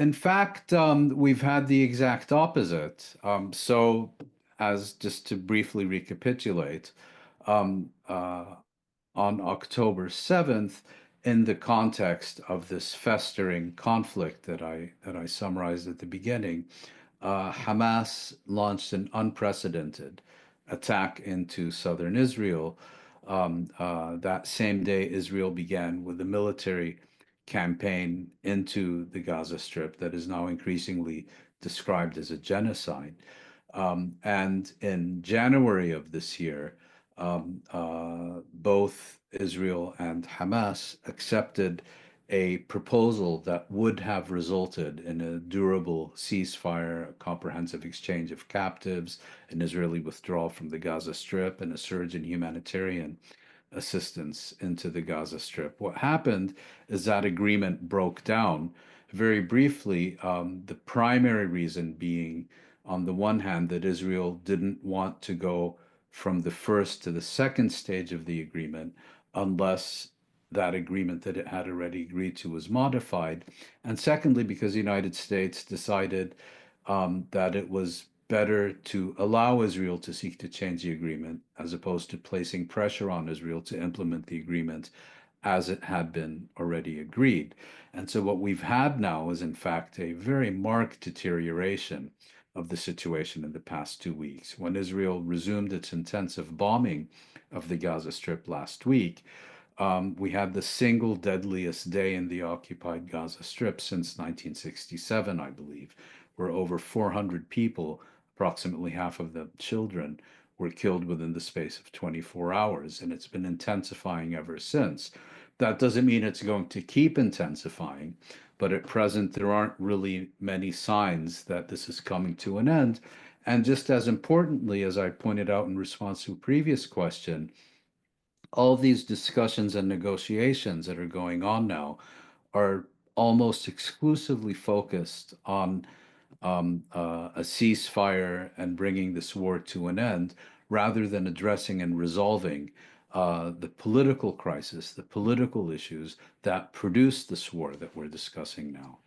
in fact, we've had the exact opposite. As just to briefly recapitulate, um, uh, on October 7th, in the context of this festering conflict that I summarized at the beginning, Hamas launched an unprecedented attack into southern Israel. That same day, Israel began with a military campaign into the Gaza Strip that is now increasingly described as a genocide. And in January of this year, both Israel and Hamas accepted a proposal that would have resulted in a durable ceasefire, a comprehensive exchange of captives, an Israeli withdrawal from the Gaza Strip, and a surge in humanitarian assistance into the Gaza Strip. What happened is that agreement broke down very briefly, the primary reason being, on the one hand, that Israel didn't want to go from the first to the second stage of the agreement unless that agreement that it had already agreed to was modified. And secondly, because the United States decided that it was better to allow Israel to seek to change the agreement as opposed to placing pressure on Israel to implement the agreement as it had been already agreed. And so what we've had now is, in fact, a very marked deterioration of the situation in the past 2 weeks. When Israel resumed its intensive bombing of the Gaza Strip last week, we had the single deadliest day in the occupied Gaza Strip since 1967, I believe, where over 400 people, approximately half of them children, were killed within the space of 24 hours, and it's been intensifying ever since. That doesn't mean it's going to keep intensifying, but at present, there aren't really many signs that this is coming to an end. And just as importantly, as I pointed out in response to a previous question, all these discussions and negotiations that are going on now are almost exclusively focused on a ceasefire and bringing this war to an end, rather than addressing and resolving the political crisis, the political issues that produced this war that we're discussing now.